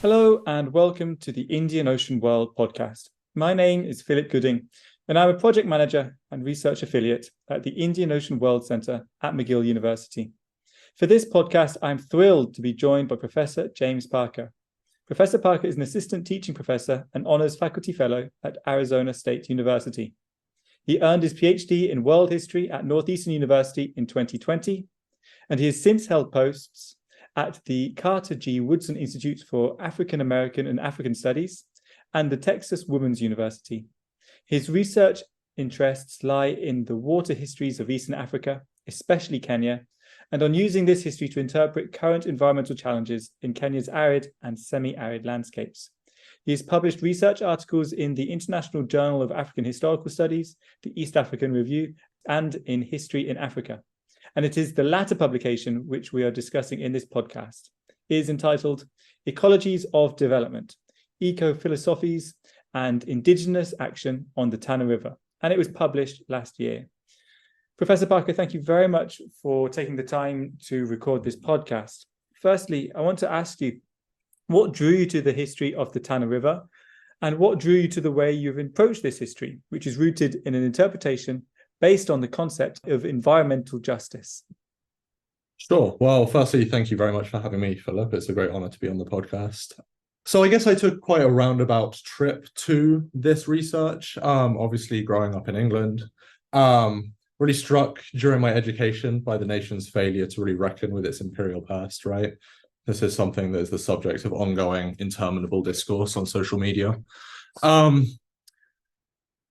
Hello and welcome to the Indian Ocean World podcast. My name is Philip Gooding and I'm a project manager and research affiliate at the Indian Ocean World Center at McGill University. For this podcast, I'm thrilled to be joined by Professor James Parker. Professor Parker is an assistant teaching professor and honors faculty fellow at Arizona State University. He earned his PhD in world history at Northeastern University in 2020, and he has since held posts at the Carter G. Woodson Institute for African American and African Studies and the Texas Women's University. His research interests lie in the water histories of Eastern Africa, especially Kenya, and on using this history to interpret current environmental challenges in Kenya's arid and semi-arid landscapes. He has published research articles in the International Journal of African Historical Studies, the East African Review, and in History in Africa. And it is the latter publication which we are discussing in this podcast. It is entitled Ecologies of Development, Ecophilosophies and Indigenous Action on the Tana River, and it was published last year. Professor Parker, thank you very much for taking the time to record this podcast. Firstly, I want to ask you, what drew you to the history of the Tana River, and what drew you to the way you've approached this history, which is rooted in an interpretation based on the concept of environmental justice? Sure. Well, firstly, thank you very much for having me, Philip. It's a great honor to be on the podcast. So I guess I took quite a roundabout trip to this research, obviously growing up in England. Really struck during my education by the nation's failure to really reckon with its imperial past, right? This is something that is the subject of ongoing interminable discourse on social media.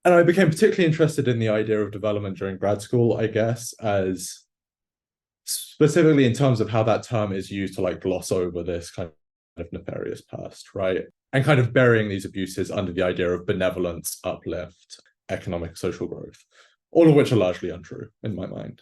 And I became particularly interested in the idea of development during grad school, I guess, as specifically in terms of how that term is used to gloss over this kind of nefarious past, right? And kind of burying these abuses under the idea of benevolence, uplift, economic, social growth, all of which are largely untrue in my mind.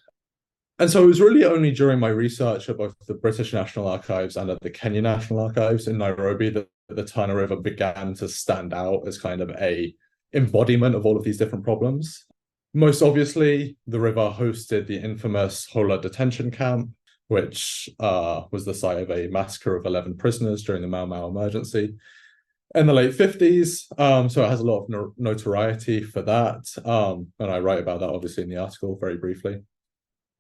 And so it was really only during my research at both the British National Archives and at the Kenya National Archives in Nairobi that the Tana River began to stand out as kind of a embodiment of all of these different problems. Most obviously, the river hosted the infamous Hola detention camp, which was the site of a massacre of 11 prisoners during the Mau Mau emergency in the late 50s. So it has a lot of notoriety for that. And I write about that obviously in the article very briefly.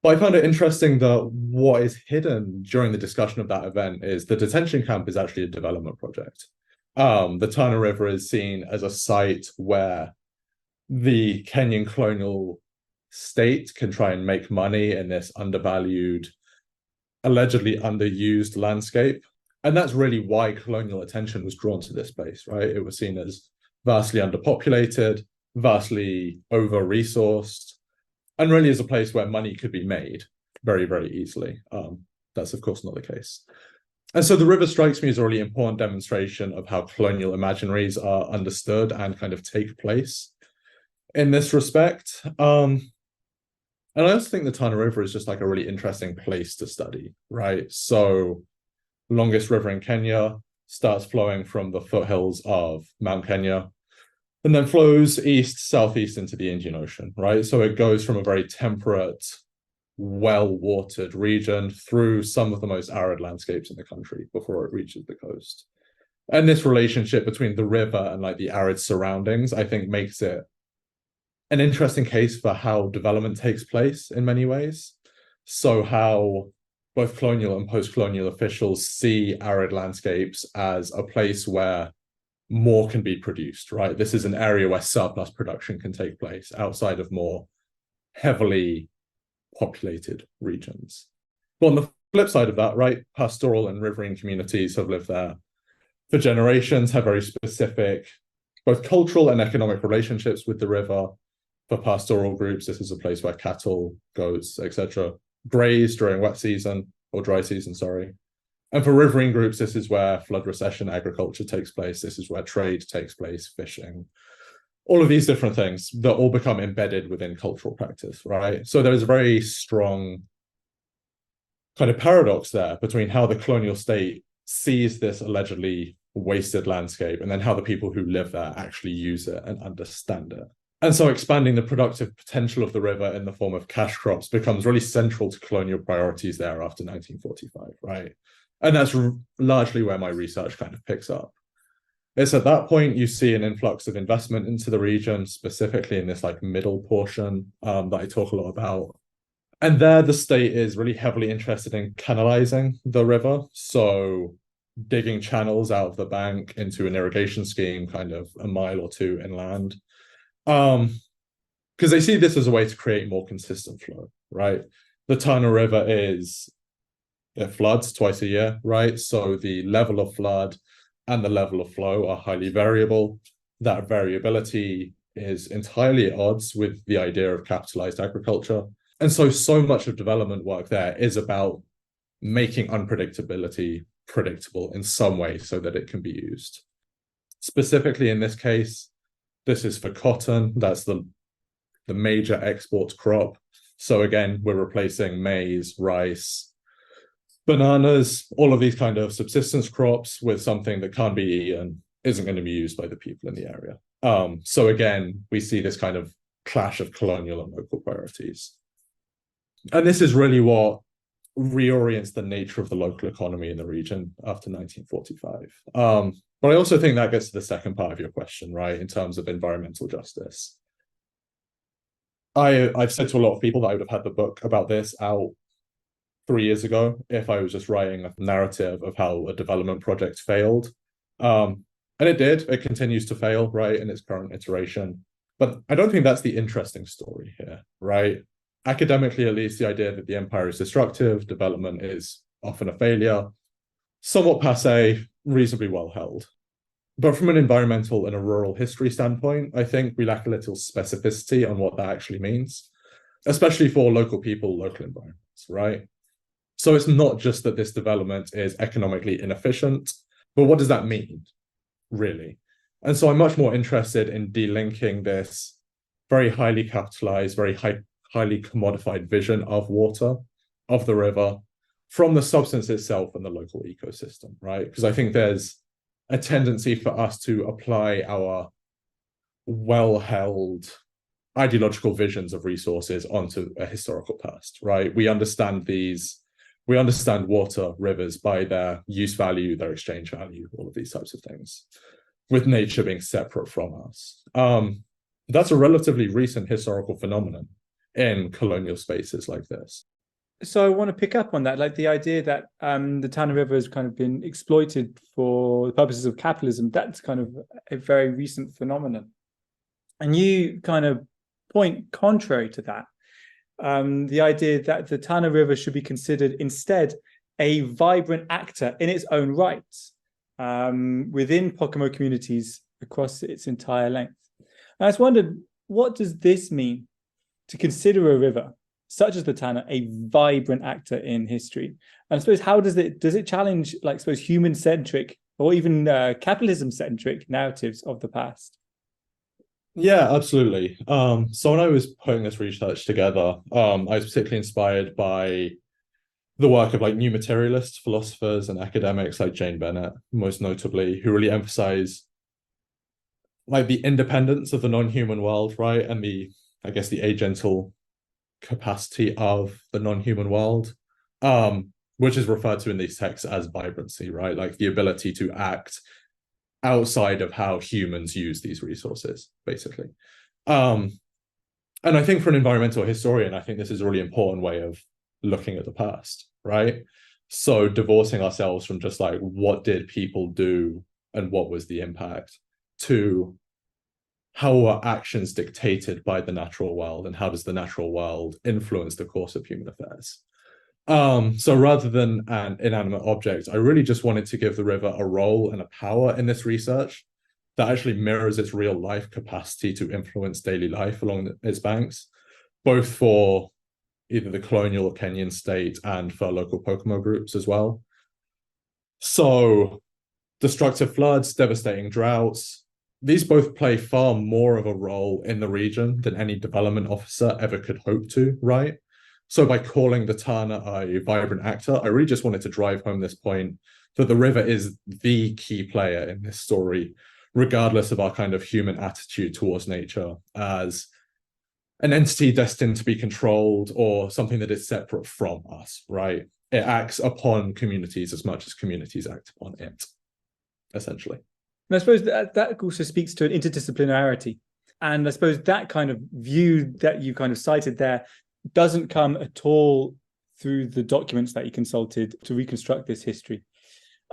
But I found it interesting that what is hidden during the discussion of that event is the detention camp is actually a development project. The Tana River is seen as a site where the Kenyan colonial state can try and make money in this undervalued, allegedly underused landscape. And that's really why colonial attention was drawn to this place, right? It was seen as vastly underpopulated, vastly over-resourced, and really as a place where money could be made very, very easily. That's, of course, not the case. And so the river strikes me as a really important demonstration of how colonial imaginaries are understood and kind of take place in this respect. And I also think the Tana River is just a really interesting place to study, right? So longest river in Kenya starts flowing from the foothills of Mount Kenya and then flows east, southeast into the Indian Ocean, right? So it goes from a very temperate, well-watered region through some of the most arid landscapes in the country before it reaches the coast. And this relationship between the river and the arid surroundings, I think, makes it an interesting case for how development takes place in many ways. So how both colonial and post-colonial officials see arid landscapes as a place where more can be produced, right? This is an area where surplus production can take place outside of more heavily populated regions. But on the flip side of that, right, pastoral and riverine communities have lived there for generations, have very specific both cultural and economic relationships with the river. For pastoral groups, this is a place where cattle, goats, etc. graze during wet season or dry season, sorry. And for riverine groups, this is where flood recession agriculture takes place. This is where trade takes place, fishing, all of these different things that all become embedded within cultural practice, right? So there's a very strong kind of paradox there between how the colonial state sees this allegedly wasted landscape and then how the people who live there actually use it and understand it. And so expanding the productive potential of the river in the form of cash crops becomes really central to colonial priorities there after 1945, right? And that's largely where my research kind of picks up. It's at that point you see an influx of investment into the region, specifically in this like middle portion that I talk a lot about. And there the state is really heavily interested in canalizing the river. So digging channels out of the bank into an irrigation scheme, kind of a mile or two inland. Because they see this as a way to create more consistent flow, right? The Tana River it floods twice a year, right? So the level of flood and the level of flow are highly variable. That variability is entirely at odds with the idea of capitalized agriculture. And so much of development work there is about making unpredictability predictable in some way so that it can be used. Specifically in this case, this is for cotton. That's the major export crop. So again, we're replacing maize, rice, bananas, all of these kind of subsistence crops with something that can't be eaten, isn't going to be used by the people in the area. So again, we see this kind of clash of colonial and local priorities. And this is really what reorients the nature of the local economy in the region after 1945. But I also think that gets to the second part of your question, right, in terms of environmental justice. I've said to a lot of people that I would have had the book about this out 3 years ago if I was just writing a narrative of how a development project failed. And it did. It continues to fail, right, in its current iteration. But I don't think that's the interesting story here, right? Academically, at least, the idea that the empire is destructive, development is often a failure, somewhat passé, reasonably well held. But from an environmental and a rural history standpoint, I think we lack a little specificity on what that actually means, especially for local people, local environments, right? So it's not just that this development is economically inefficient, but what does that mean, really? And so I'm much more interested in delinking this very highly capitalized, very highly commodified vision of water, of the river, from the substance itself and the local ecosystem, right? Because I think there's a tendency for us to apply our well-held ideological visions of resources onto a historical past, right? We understand water, rivers by their use value, their exchange value, all of these types of things, with nature being separate from us. That's a relatively recent historical phenomenon in colonial spaces like this. So I want to pick up on that, like the idea that the Tana River has kind of been exploited for the purposes of capitalism. That's kind of a very recent phenomenon. And you kind of point contrary to that. The idea that the Tana River should be considered instead a vibrant actor in its own right within Pocomo communities across its entire length. And I just wondered, what does this mean to consider a river such as the Tana a vibrant actor in history? And I suppose, how does it challenge, like, I suppose, human-centric or even capitalism-centric narratives of the past? Yeah, absolutely. So when I was putting this research together, I was particularly inspired by the work of like new materialist philosophers and academics like Jane Bennett, most notably, who really emphasize like the independence of the non-human world, right? And the agential capacity of the non-human world, which is referred to in these texts as vibrancy, right? Like the ability to act outside of how humans use these resources, basically. And I think for an environmental historian, I think this is a really important way of looking at the past, right? So divorcing ourselves from just like, what did people do and what was the impact, to how are actions dictated by the natural world and how does the natural world influence the course of human affairs? So rather than an inanimate object, I really just wanted to give the river a role and a power in this research that actually mirrors its real life capacity to influence daily life along its banks, both for either the colonial or Kenyan state and for local Pocomo groups as well. So destructive floods, devastating droughts, these both play far more of a role in the region than any development officer ever could hope to, right? So by calling the Tana a vibrant actor, I really just wanted to drive home this point that the river is the key player in this story, regardless of our kind of human attitude towards nature as an entity destined to be controlled or something that is separate from us, right? it acts upon communities as much as communities act upon it, essentially. And I suppose that also speaks to an interdisciplinarity. And I suppose that kind of view that you kind of cited there doesn't come at all through the documents that you consulted to reconstruct this history.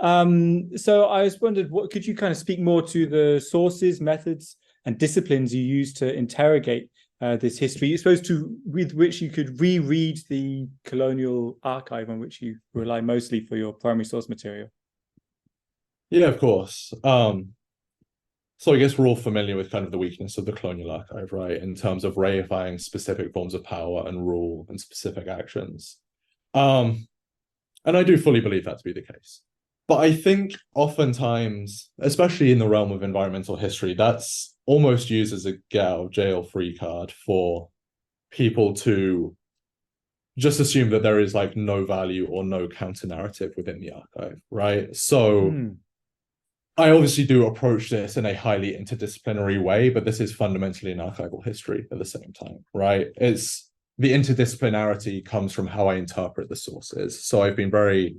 So I was wondered, what could you kind of speak more to the sources, methods, and disciplines you use to interrogate this history, I suppose, with which you could reread the colonial archive on which you rely mostly for your primary source material? Yeah, of course. So I guess we're all familiar with kind of the weakness of the colonial archive, right? In terms of reifying specific forms of power and rule and specific actions. And I do fully believe that to be the case. But I think oftentimes, especially in the realm of environmental history, that's almost used as a get out of jail free card for people to just assume that there is like no value or no counter narrative within the archive, right? So I obviously do approach this in a highly interdisciplinary way, but this is fundamentally an archival history at the same time, right? It's the interdisciplinarity comes from how I interpret the sources. So I've been very,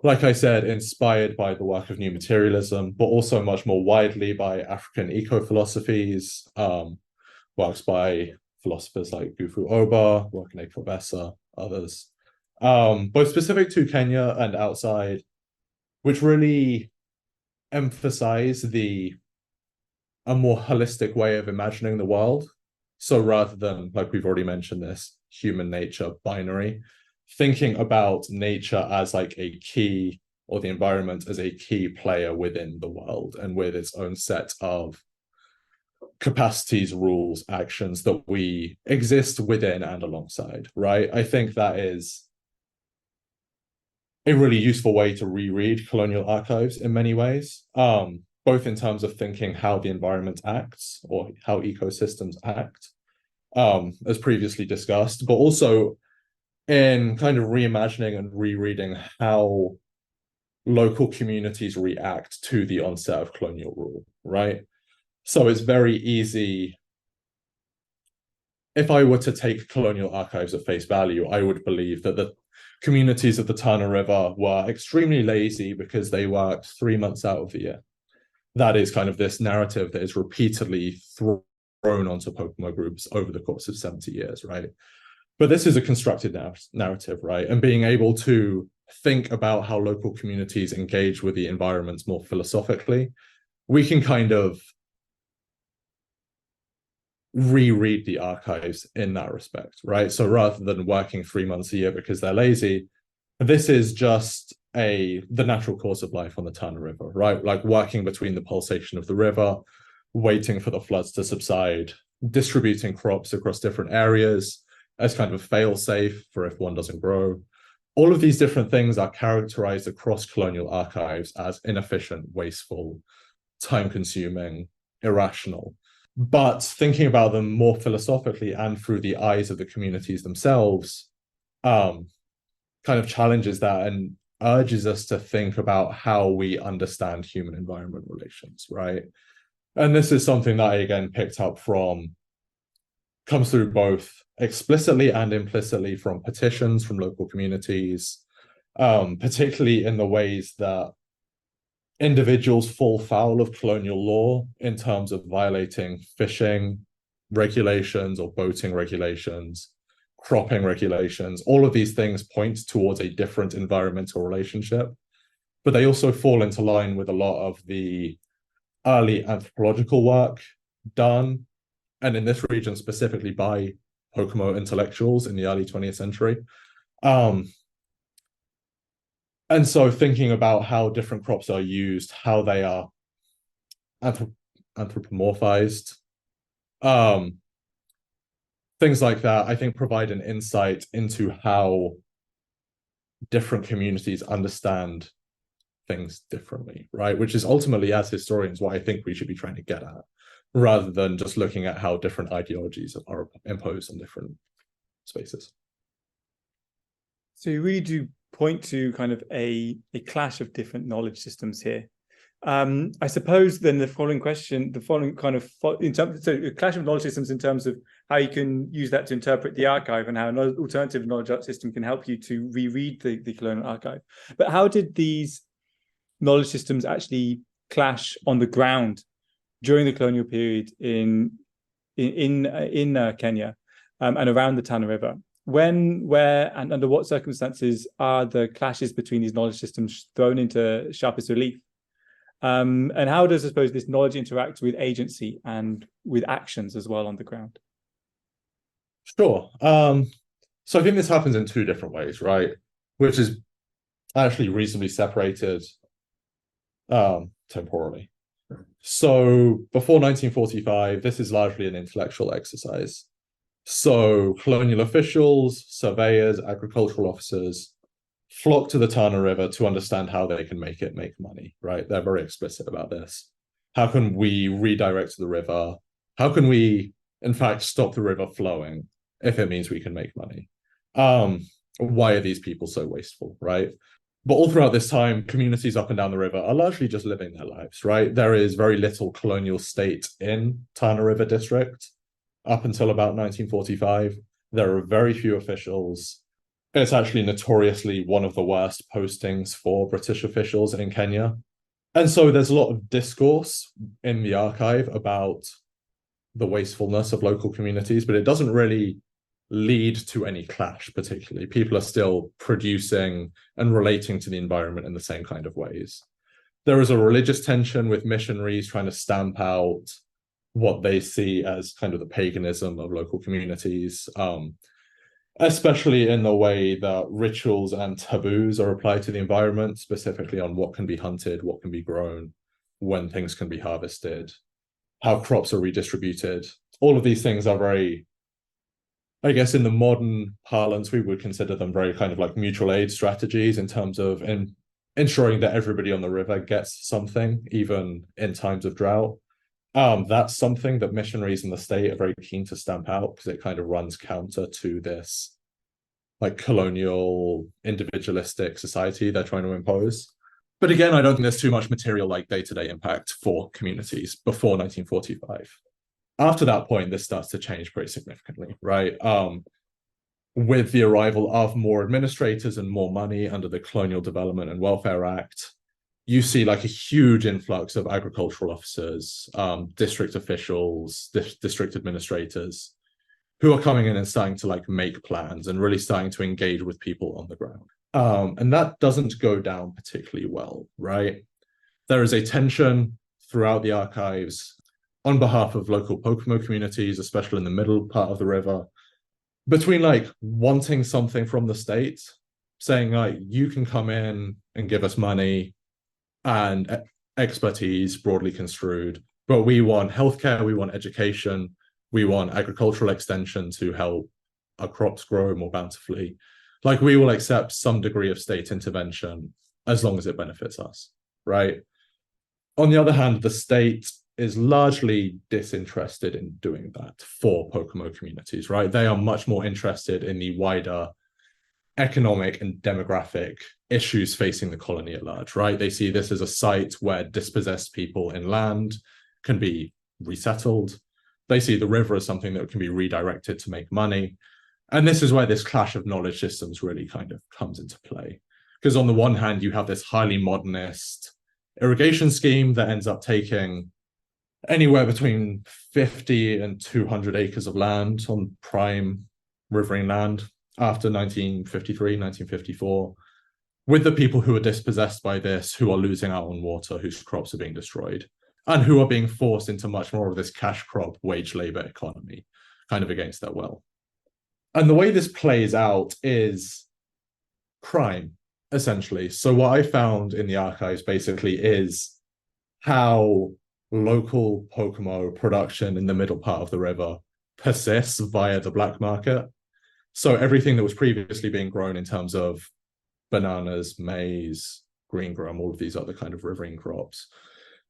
like I said, inspired by the work of new materialism, but also much more widely by African eco-philosophies, works by philosophers like Gufu Oba, work in Ecologies, others, both specific to Kenya and outside, which really emphasize a more holistic way of imagining the world. So rather than, like we've already mentioned, this human nature binary, thinking about nature as like a key, or the environment as a key player within the world and with its own set of capacities, rules, actions that we exist within and alongside, right? I think that is a really useful way to reread colonial archives in many ways, both in terms of thinking how the environment acts or how ecosystems act, as previously discussed, but also in kind of reimagining and rereading how local communities react to the onset of colonial rule, right? So it's very easy. If I were to take colonial archives at face value, I would believe that the communities of the Tana River were extremely lazy because they worked 3 months out of the year. That is kind of this narrative that is repeatedly thrown onto Pocomo groups over the course of 70 years, right? But this is a constructed narrative, right? And being able to think about how local communities engage with the environments more philosophically, we can kind of reread the archives in that respect, right? So rather than working 3 months a year because they're lazy, this is just the natural course of life on the Tana River, right? Like working between the pulsation of the river, waiting for the floods to subside, distributing crops across different areas as kind of a fail-safe for if one doesn't grow. All of these different things are characterized across colonial archives as inefficient, wasteful, time-consuming, irrational. But thinking about them more philosophically and through the eyes of the communities themselves kind of challenges that and urges us to think about how we understand human-environment relations, right? And this is something that I, again, picked up comes through both explicitly and implicitly from petitions from local communities, particularly in the ways that individuals fall foul of colonial law in terms of violating fishing regulations or boating regulations, cropping regulations. All of these things point towards a different environmental relationship, but they also fall into line with a lot of the early anthropological work done, and in this region specifically by Pocomo intellectuals in the early 20th century. And so thinking about how different crops are used, how they are anthropomorphized, things like that, I think provide an insight into how different communities understand things differently, right? Which is ultimately, as historians, what I think we should be trying to get at, rather than just looking at how different ideologies are imposed on different spaces. So you really do point to kind of a clash of different knowledge systems here. I suppose then the following kind of in terms, so a clash of knowledge systems in terms of how you can use that to interpret the archive and how an alternative knowledge system can help you to reread the colonial archive. But how did these knowledge systems actually clash on the ground during the colonial period in Kenya and around the Tana River? When, where, and under what circumstances are the clashes between these knowledge systems thrown into sharpest relief? And how does, I suppose, this knowledge interact with agency and with actions as well on the ground? Sure. So I think this happens in two different ways, right? Which is actually reasonably separated temporally. So before 1945, this is largely an intellectual exercise. So colonial officials, surveyors, agricultural officers flock to the Tana River to understand how they can make money, right? They're very explicit about this. How can we redirect the river? How can we, in fact, stop the river flowing if it means we can make money? Why are these people so wasteful, right? But all throughout this time, communities up and down the river are largely just living their lives, right? There is very little colonial state in Tana River district up until about 1945. There are very few officials. It's actually notoriously one of the worst postings for British officials in Kenya. And so there's a lot of discourse in the archive about the wastefulness of local communities, but it doesn't really lead to any clash particularly. People are still producing and relating to the environment in the same kind of ways. There is a religious tension with missionaries trying to stamp out what they see as kind of the paganism of local communities, especially in the way that rituals and taboos are applied to the environment, specifically on what can be hunted, what can be grown, when things can be harvested, how crops are redistributed. All of these things are very, I guess in the modern parlance, we would consider them very kind of like mutual aid strategies in terms of ensuring that everybody on the river gets something, even in times of drought. That's something that missionaries in the state are very keen to stamp out because it kind of runs counter to this like colonial individualistic society they're trying to impose. But again, I don't think there's too much material like day-to-day impact for communities before 1945. After that point, this starts to change pretty significantly, right? With the arrival of more administrators and more money under the Colonial Development and Welfare Act, you see like a huge influx of agricultural officers, district officials, district administrators, who are coming in and starting to like make plans and really starting to engage with people on the ground. And that doesn't go down particularly well, right? There is a tension throughout the archives on behalf of local Pocomo communities, especially in the middle part of the river, between like wanting something from the state, saying like, you can come in and give us money and expertise broadly construed, but we want healthcare, we want education, we want agricultural extension to help our crops grow more bountifully. Like we will accept some degree of state intervention as long as it benefits us, right? On the other hand, the state is largely disinterested in doing that for Pocomo communities, right? They are much more interested in the wider economic and demographic issues facing the colony at large, right? They see this as a site where dispossessed people in land can be resettled. They see the river as something that can be redirected to make money. And this is where this clash of knowledge systems really kind of comes into play. Because on the one hand, you have this highly modernist irrigation scheme that ends up taking anywhere between 50 and 200 acres of land on prime riverine land after 1953, 1954, with the people who are dispossessed by this, who are losing out on water, whose crops are being destroyed, and who are being forced into much more of this cash crop wage labor economy, kind of against their will. And the way this plays out is crime, essentially. So what I found in the archives basically is how local Pocomo production in the middle part of the river persists via the black market. So everything that was previously being grown in terms of bananas, maize, green gram, all of these other kind of riverine crops,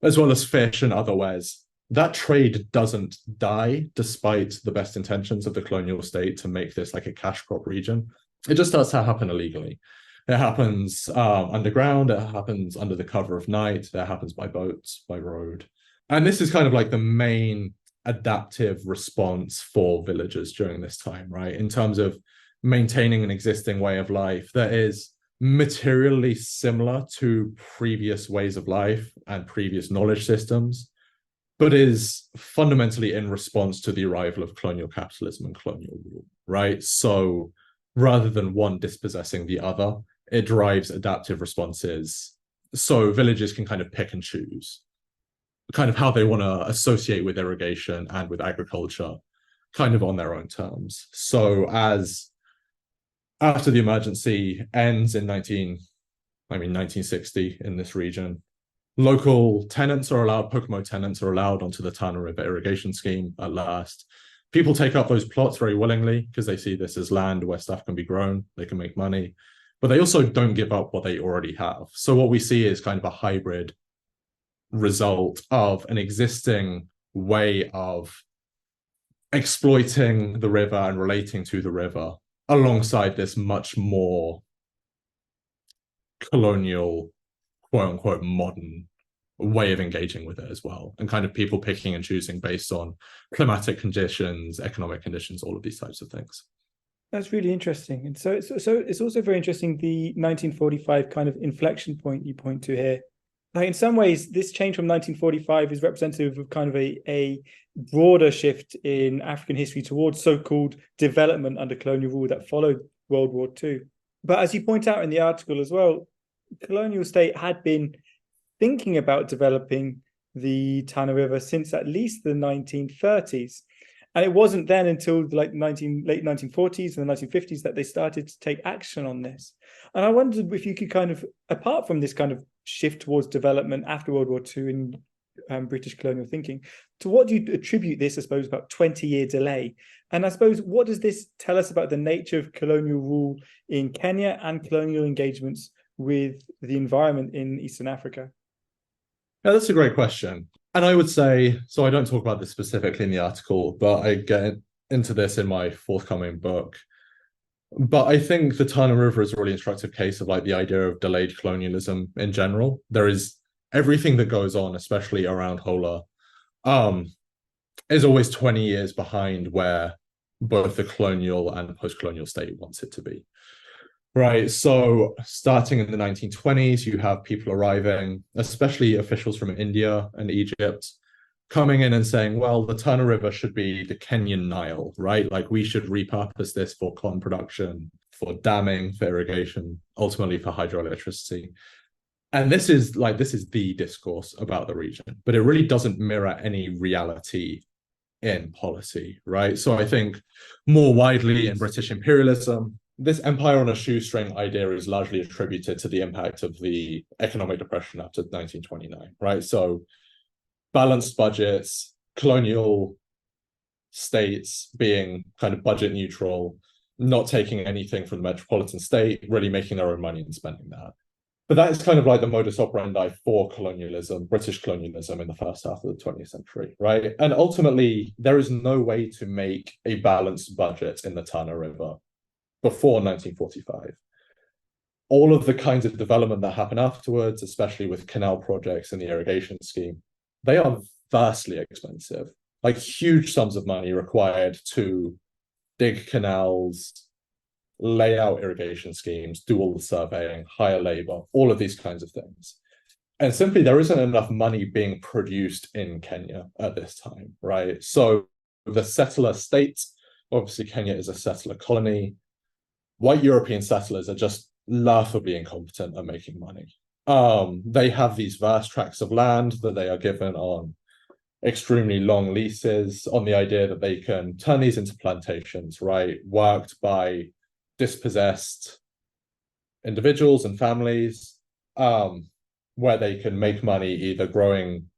as well as fish and other wares, that trade doesn't die despite the best intentions of the colonial state to make this like a cash crop region. It just starts to happen illegally. It happens underground, it happens under the cover of night, it happens by boats, by road. And this is kind of like the main adaptive response for villagers during this time, right? In terms of maintaining an existing way of life that is materially similar to previous ways of life and previous knowledge systems, but is fundamentally in response to the arrival of colonial capitalism and colonial rule, right? So rather than one dispossessing the other, it drives adaptive responses so villages can kind of pick and choose kind of how they want to associate with irrigation and with agriculture kind of on their own terms. So as after the emergency ends in 1960 in this region, local tenants are allowed, Pocomo tenants are allowed onto the Tana River irrigation scheme at last. People take up those plots very willingly because they see this as land where stuff can be grown, they can make money, but they also don't give up what they already have. So what we see is kind of a hybrid result of an existing way of exploiting the river and relating to the river alongside this much more colonial, quote unquote, modern way of engaging with it as well, and kind of people picking and choosing based on climatic conditions, economic conditions, all of these types of things. That's really interesting. And so it's also very interesting, the 1945 kind of inflection point you point to here. Like in some ways, this change from 1945 is representative of kind of a broader shift in African history towards so-called development under colonial rule that followed World War II. But as you point out in the article as well, colonial state had been thinking about developing the Tana River since at least the 1930s. And it wasn't then until the late 1940s and the 1950s that they started to take action on this. And I wondered if you could kind of, apart from this kind of shift towards development after World War II in British colonial thinking, to what do you attribute this, I suppose, about 20-year delay? And I suppose, what does this tell us about the nature of colonial rule in Kenya and colonial engagements with the environment in Eastern Africa? Yeah, that's a great question. And I would say, so I don't talk about this specifically in the article, but I get into this in my forthcoming book. But I think the Tana River is a really instructive case of like the idea of delayed colonialism in general. There is everything that goes on, especially around Hola, is always 20 years behind where both the colonial and post-colonial state wants it to be. Right, so starting in the 1920s, you have people arriving, especially officials from India and Egypt, coming in and saying, well, the Tana River should be the Kenyan Nile, right? Like we should repurpose this for cotton production, for damming, for irrigation, ultimately for hydroelectricity. And this is the discourse about the region, but it really doesn't mirror any reality in policy, right? So I think more widely in British imperialism, this empire on a shoestring idea is largely attributed to the impact of the economic depression after 1929, right? So balanced budgets, colonial states being kind of budget neutral, not taking anything from the metropolitan state, really making their own money and spending that. But that is kind of like the modus operandi for colonialism, British colonialism in the first half of the 20th century, right? And ultimately, there is no way to make a balanced budget in the Tana River before 1945. All of the kinds of development that happen afterwards, especially with canal projects and the irrigation scheme, they are vastly expensive, like huge sums of money required to dig canals, lay out irrigation schemes, do all the surveying, hire labor, all of these kinds of things. And simply there isn't enough money being produced in Kenya at this time, right? So the settler state, obviously Kenya is a settler colony, white European settlers are just laughably incompetent at making money. They have these vast tracts of land that they are given on extremely long leases on the idea that they can turn these into plantations, right? Worked by dispossessed individuals and families, where they can make money either growing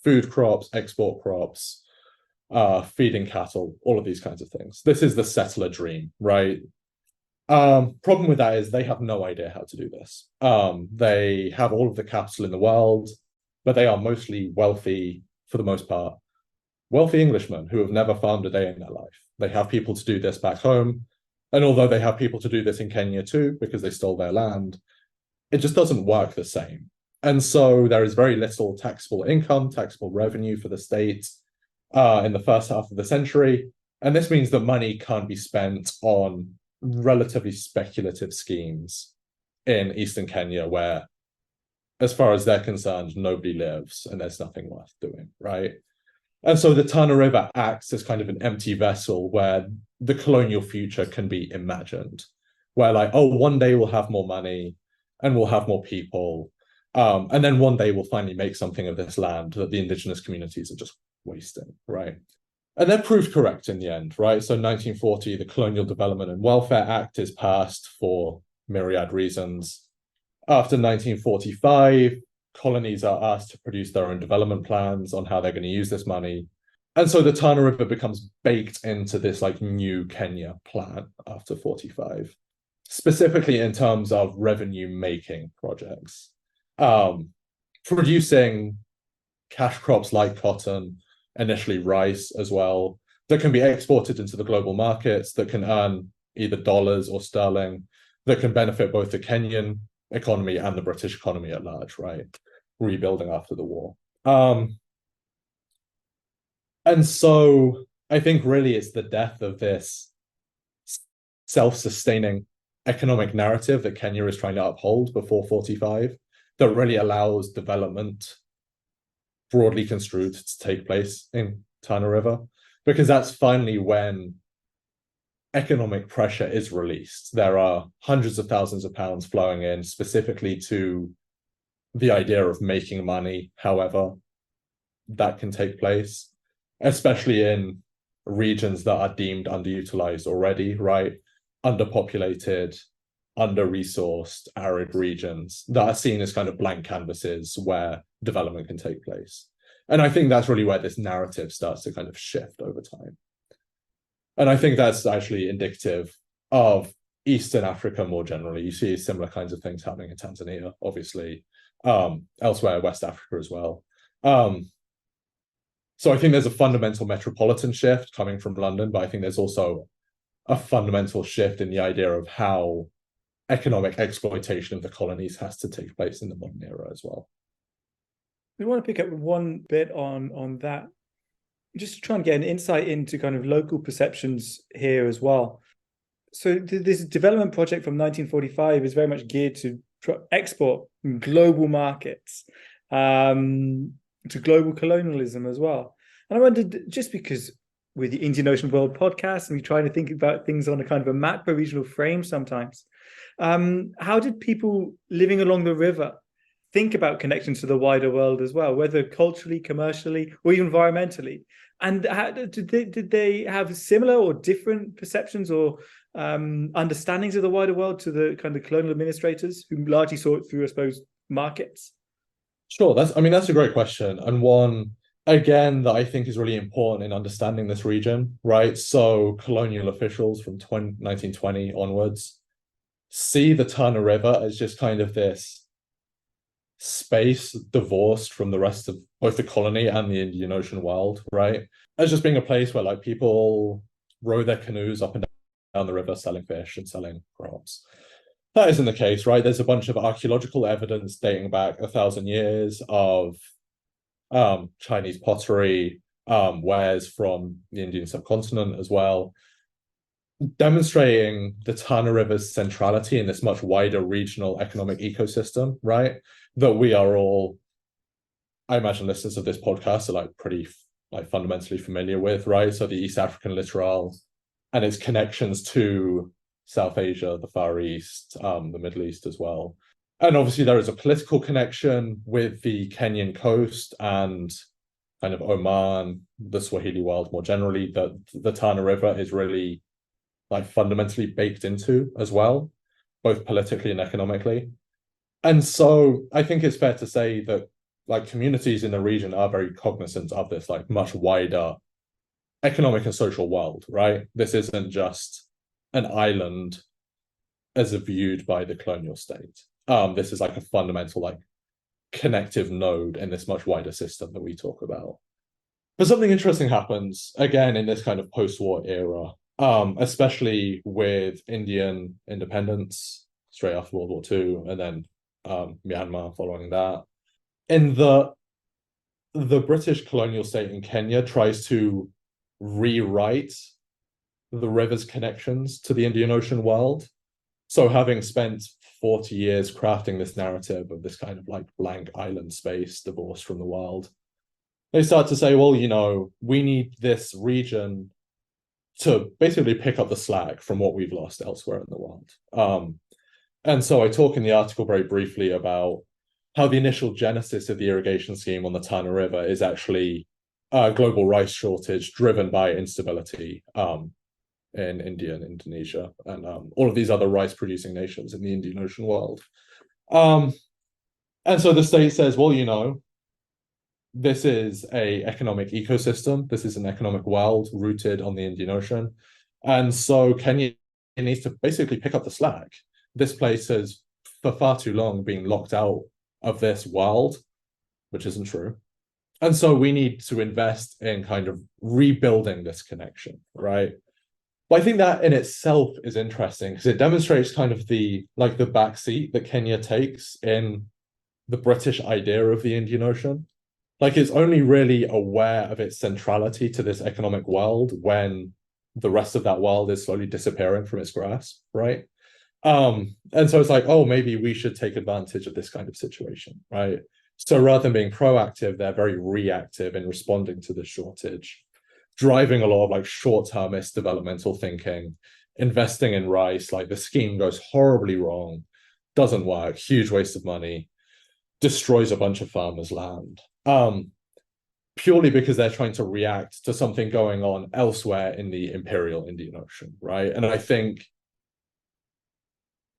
food crops, export crops, feeding cattle, all of these kinds of things. This is the settler dream, right? Problem with that is they have no idea how to do this. They have all of the capital in the world, but they are mostly wealthy, for the most part, wealthy Englishmen who have never farmed a day in their life. They have people to do this back home. And although they have people to do this in Kenya too, because they stole their land, it just doesn't work the same. And so there is very little taxable income, taxable revenue for the state in the first half of the century. And this means that money can't be spent on relatively speculative schemes in Eastern Kenya, where, as far as they're concerned, nobody lives and there's nothing worth doing, right? And so the Tana River acts as kind of an empty vessel where the colonial future can be imagined, where like, oh, one day we'll have more money and we'll have more people. And then one day we'll finally make something of this land that the indigenous communities are just wasting, right? And they're proved correct in the end, right? So 1940, the Colonial Development and Welfare Act is passed for myriad reasons. After 1945, colonies are asked to produce their own development plans on how they're going to use this money. And so the Tana River becomes baked into this like new Kenya plan after 45, specifically in terms of revenue-making projects. Producing cash crops like cotton, initially rice as well, that can be exported into the global markets, that can earn either dollars or sterling, that can benefit both the Kenyan economy and the British economy at large, right? Rebuilding after the war. And so I think really it's the death of this self-sustaining economic narrative that Kenya is trying to uphold before 45 that really allows development, broadly construed, to take place in Tana River, because that's finally when economic pressure is released. There are hundreds of thousands of pounds flowing in specifically to the idea of making money, however that can take place, especially in regions that are deemed underutilized already, right? Underpopulated, under-resourced, arid regions that are seen as kind of blank canvases where development can take place. And I think that's really where this narrative starts to kind of shift over time. And I think that's actually indicative of Eastern Africa more generally. You see similar kinds of things happening in Tanzania, obviously, elsewhere, West Africa as well. So I think there's a fundamental metropolitan shift coming from London, but I think there's also a fundamental shift in the idea of how economic exploitation of the colonies has to take place in the modern era as well. We want to pick up one bit on that, just to try and get an insight into kind of local perceptions here as well. So this development project from 1945 is very much geared to export global markets, to global colonialism as well. And I wondered, just because we're the Indian Ocean World podcast and we try to think about things on a kind of a macro regional frame sometimes, how did people living along the river think about connections to the wider world as well, whether culturally, commercially, or even environmentally? And how, did they have similar or different perceptions or understandings of the wider world to the kind of colonial administrators who largely saw it through, I suppose, markets? Sure, that's a great question, and one again that I think is really important in understanding this region, right? So colonial officials from 1920 onwards see the Tana River as just kind of this space divorced from the rest of both the colony and the Indian Ocean world, right? As just being a place where like people row their canoes up and down the river selling fish and selling crops. That isn't the case, right? There's a bunch of archaeological evidence dating back 1,000 years of Chinese pottery, wares from the Indian subcontinent as well, demonstrating the Tana River's centrality in this much wider regional economic ecosystem, right? That we are all, I imagine listeners of this podcast are like pretty like fundamentally familiar with, right? So the East African littoral and its connections to South Asia, the Far East, the Middle East as well. And obviously there is a political connection with the Kenyan coast and kind of Oman, the Swahili world more generally, that the Tana River is really like fundamentally baked into as well, both politically and economically. And so I think it's fair to say that like communities in the region are very cognizant of this like much wider economic and social world, right? This isn't just an island as viewed by the colonial state. This is like a fundamental like connective node in this much wider system that we talk about. But something interesting happens again in this kind of post-war era especially with Indian independence straight after World War II, and then Myanmar following that. In the British colonial state in Kenya tries to rewrite the river's connections to the Indian Ocean world. So having spent 40 years crafting this narrative of this kind of like blank island space divorced from the world, they start to say, well, we need this region to basically pick up the slack from what we've lost elsewhere in the world. And so I talk in the article very briefly about how the initial genesis of the irrigation scheme on the Tana River is actually a global rice shortage driven by instability in India and Indonesia and all of these other rice-producing nations in the Indian Ocean world. And so the state says, well, this is an economic ecosystem. This is an economic world rooted on the Indian Ocean. And so Kenya needs to basically pick up the slack. This place has, for far too long, been locked out of this world, which isn't true. And so we need to invest in kind of rebuilding this connection, right? But I think that in itself is interesting because it demonstrates kind of the backseat that Kenya takes in the British idea of the Indian Ocean. Like it's only really aware of its centrality to this economic world when the rest of that world is slowly disappearing from its grasp, right? And so it's like, oh, maybe we should take advantage of this kind of situation, right? So rather than being proactive, they're very reactive in responding to the shortage, driving a lot of like short-termist developmental thinking, investing in rice, like the scheme goes horribly wrong, doesn't work, huge waste of money, destroys a bunch of farmers' land, purely because they're trying to react to something going on elsewhere in the imperial Indian Ocean, right? And I think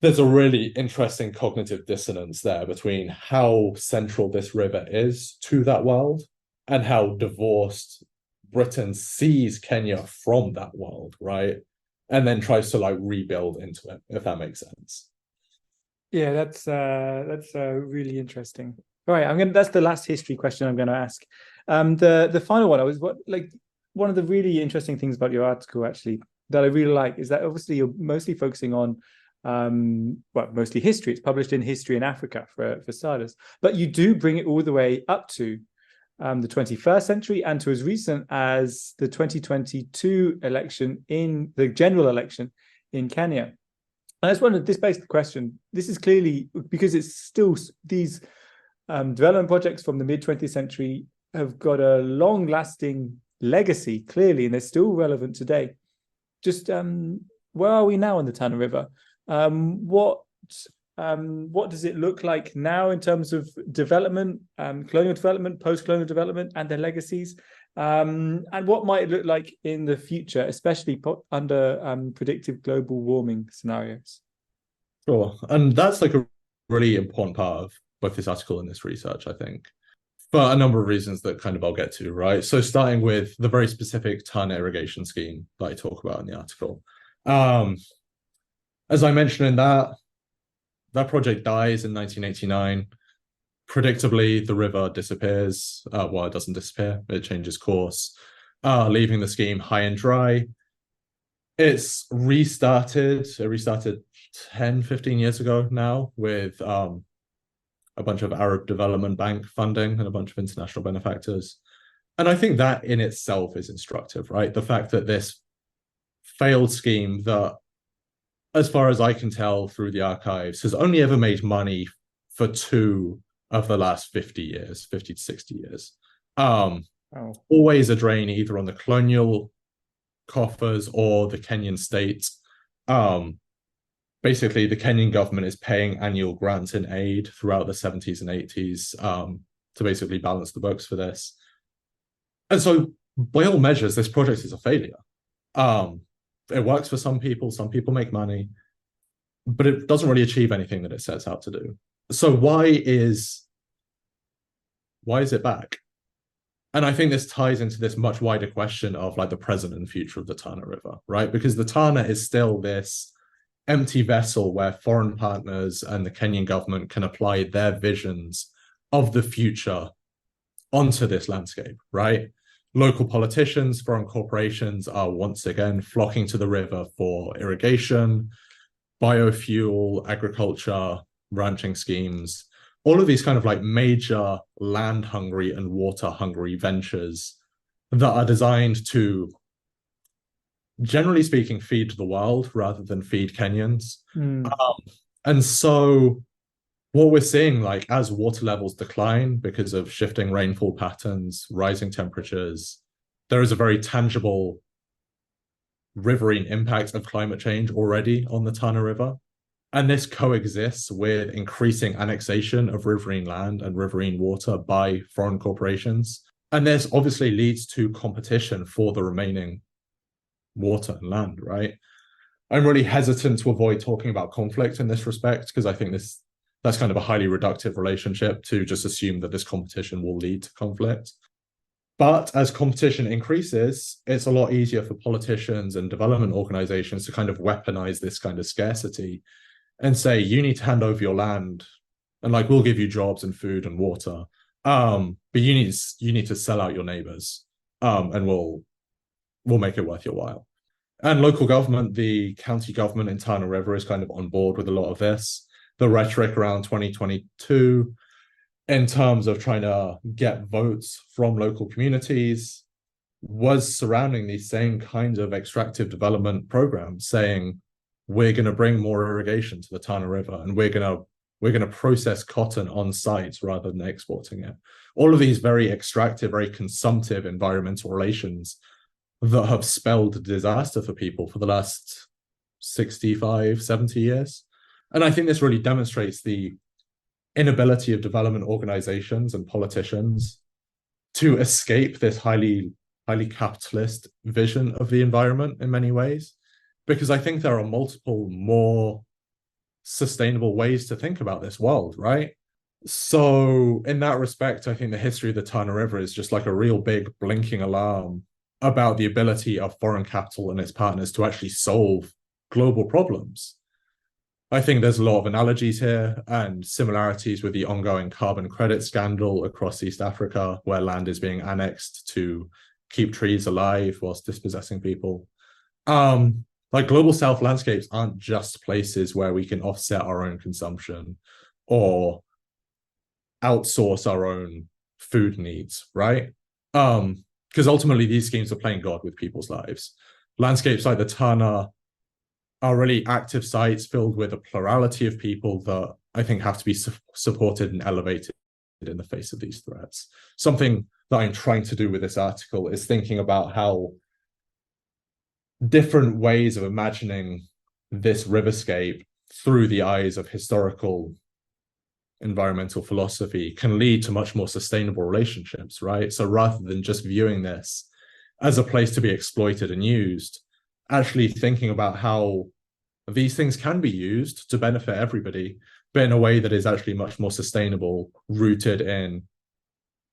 there's a really interesting cognitive dissonance there between how central this river is to that world and how divorced Britain sees Kenya from that world, right? And then tries to like rebuild into it, if that makes sense. Yeah, that's really interesting. All right, that's the last history question I'm going to ask. The final one, one of the really interesting things about your article actually that I really like is that obviously you're mostly focusing on mostly history. It's published in History in Africa for starters, but you do bring it all the way up to the 21st century and to as recent as the 2022 election in the general election in Kenya. I just wondered, this begs the question, this is clearly because it's still these development projects from the mid-20th century have got a long-lasting legacy, clearly, and they're still relevant today. Just where are we now on the Tana River? What does it look like now in terms of development, colonial development, post-colonial development, and their legacies? And what might it look like in the future, especially under predictive global warming scenarios? Sure. And that's like a really important part of both this article and this research, I think, for a number of reasons that kind of I'll get to, right? So starting with the very specific Tana irrigation scheme that I talk about in the article. As I mentioned in that project dies in 1989. Predictably, the river disappears. Well, it doesn't disappear. It changes course, leaving the scheme high and dry. It's restarted. It restarted 10, 15 years ago now with a bunch of Arab Development Bank funding and a bunch of international benefactors. And I think that in itself is instructive, right? The fact that this failed scheme that, as far as I can tell through the archives, has only ever made money for 2 of the last 50 to 60 years. Always a drain either on the colonial coffers or the Kenyan state. Basically, the Kenyan government is paying annual grants and aid throughout the 70s and 80s to basically balance the books for this. And so, by all measures, this project is a failure. It works for some people make money, but it doesn't really achieve anything that it sets out to do. So why is it back? And I think this ties into this much wider question of like the present and future of the Tana River, right? Because the Tana is still this empty vessel where foreign partners and the Kenyan government can apply their visions of the future onto this landscape, right? local politicians, foreign corporations are once again flocking to the river for irrigation, biofuel, agriculture, ranching schemes, all of these kind of like major land hungry and water hungry ventures that are designed to, generally speaking, feed the world rather than feed Kenyans. And so what we're seeing, like as water levels decline because of shifting rainfall patterns, rising temperatures, there is a very tangible riverine impact of climate change already on the Tana River. And this coexists with increasing annexation of riverine land and riverine water by foreign corporations. And this obviously leads to competition for the remaining water and land, right? I'm really hesitant to avoid talking about conflict in this respect, because I think that's kind of a highly reductive relationship to just assume that this competition will lead to conflict. But as competition increases, it's a lot easier for politicians and development organizations to kind of weaponize this kind of scarcity and say, you need to hand over your land and like, we'll give you jobs and food and water. But you need to sell out your neighbors, and we'll make it worth your while. And local government, the county government in Tana River is kind of on board with a lot of this. The rhetoric around 2022 in terms of trying to get votes from local communities was surrounding these same kinds of extractive development programs, saying we're going to bring more irrigation to the Tana River and we're going to process cotton on site rather than exporting it. All of these very extractive, very consumptive environmental relations that have spelled disaster for people for the last 65, 70 years. And I think this really demonstrates the inability of development organizations and politicians to escape this highly capitalist vision of the environment in many ways, because I think there are multiple more sustainable ways to think about this world, right? So in that respect, I think the history of the Tana River is just like a real big blinking alarm about the ability of foreign capital and its partners to actually solve global problems. I think there's a lot of analogies here and similarities with the ongoing carbon credit scandal across East Africa, where land is being annexed to keep trees alive whilst dispossessing people. Like global south landscapes aren't just places where we can offset our own consumption or outsource our own food needs, right? Because ultimately these schemes are playing God with people's lives. Landscapes like the Tana are really active sites filled with a plurality of people that I think have to be supported and elevated in the face of these threats. Something that I'm trying to do with this article is thinking about how different ways of imagining this riverscape through the eyes of historical environmental philosophy can lead to much more sustainable relationships, right? So rather than just viewing this as a place to be exploited and used, actually thinking about how these things can be used to benefit everybody, but in a way that is actually much more sustainable, rooted in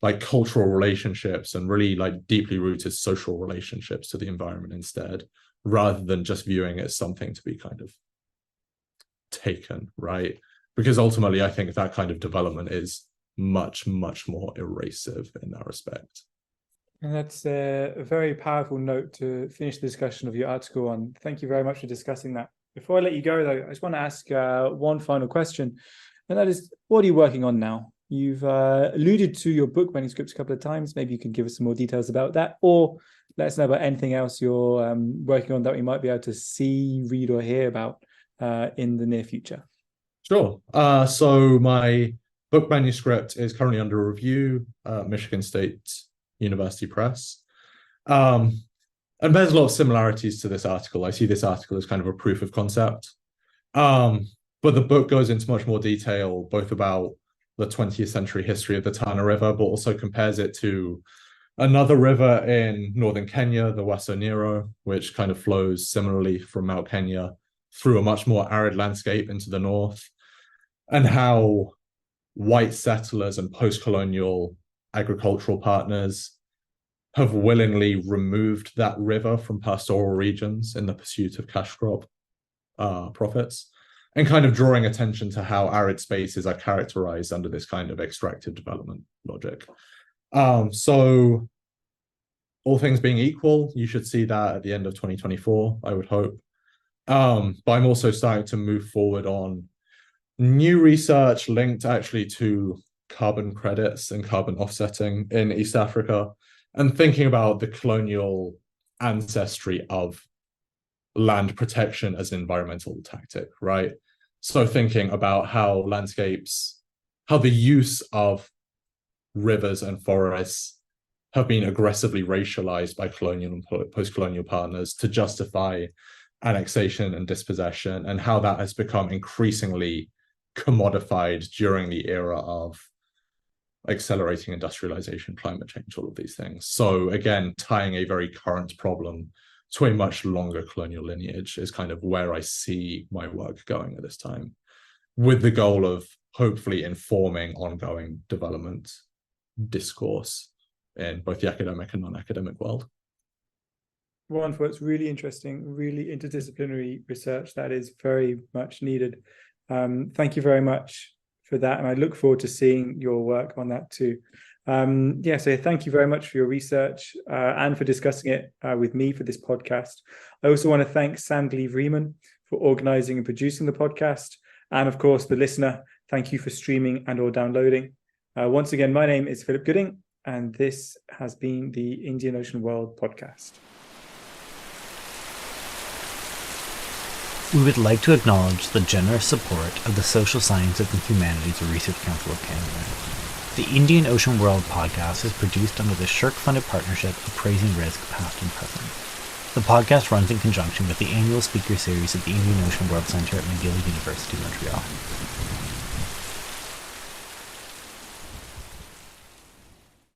like cultural relationships and really like deeply rooted social relationships to the environment instead, rather than just viewing it as something to be kind of taken, right? Because ultimately, I think that kind of development is much, much more erasive in that respect. And that's a very powerful note to finish the discussion of your article on. Thank you very much for discussing that. Before I let you go, though, I just want to ask one final question, and that is, what are you working on now? You've alluded to your book manuscripts a couple of times. Maybe you can give us some more details about that, or let us know about anything else you're working on that we might be able to see, read, or hear about in the near future. Sure. So my book manuscript is currently under review at Michigan State University Press. And there's a lot of similarities to this article. I see this article as kind of a proof of concept. But the book goes into much more detail, both about the 20th century history of the Tana River, but also compares it to another river in northern Kenya, the Waso Nero, which kind of flows similarly from Mount Kenya through a much more arid landscape into the north, and how white settlers and post-colonial agricultural partners have willingly removed that river from pastoral regions in the pursuit of cash crop profits, and kind of drawing attention to how arid spaces are characterized under this kind of extractive development logic. So all things being equal, you should see that at the end of 2024, I would hope. But I'm also starting to move forward on new research linked actually to carbon credits and carbon offsetting in East Africa, and thinking about the colonial ancestry of land protection as an environmental tactic, right? So thinking about how the use of rivers and forests have been aggressively racialized by colonial and post-colonial partners to justify annexation and dispossession, and how that has become increasingly commodified during the era of accelerating industrialization, climate change, all of these things. So again, tying a very current problem to a much longer colonial lineage is kind of where I see my work going at this time, with the goal of hopefully informing ongoing development discourse in both the academic and non-academic world. Wonderful. It's really interesting, really interdisciplinary research that is very much needed. Thank you very much for that, and I look forward to seeing your work on that too. So thank you very much for your research and for discussing it with me for this podcast. I also want to thank Sam Gleave Riemann for organizing and producing the podcast, and of course the listener, thank you for streaming and or downloading. Once again, my name is Philip Gooding, and this has been the Indian Ocean World podcast. We would like to acknowledge the generous support of the Social Sciences and Humanities Research Council of Canada. The Indian Ocean World podcast is produced under the SSHRC-funded Partnership, Appraising Risk, past and present. The podcast runs in conjunction with the annual speaker series at the Indian Ocean World Center at McGill University, Montreal.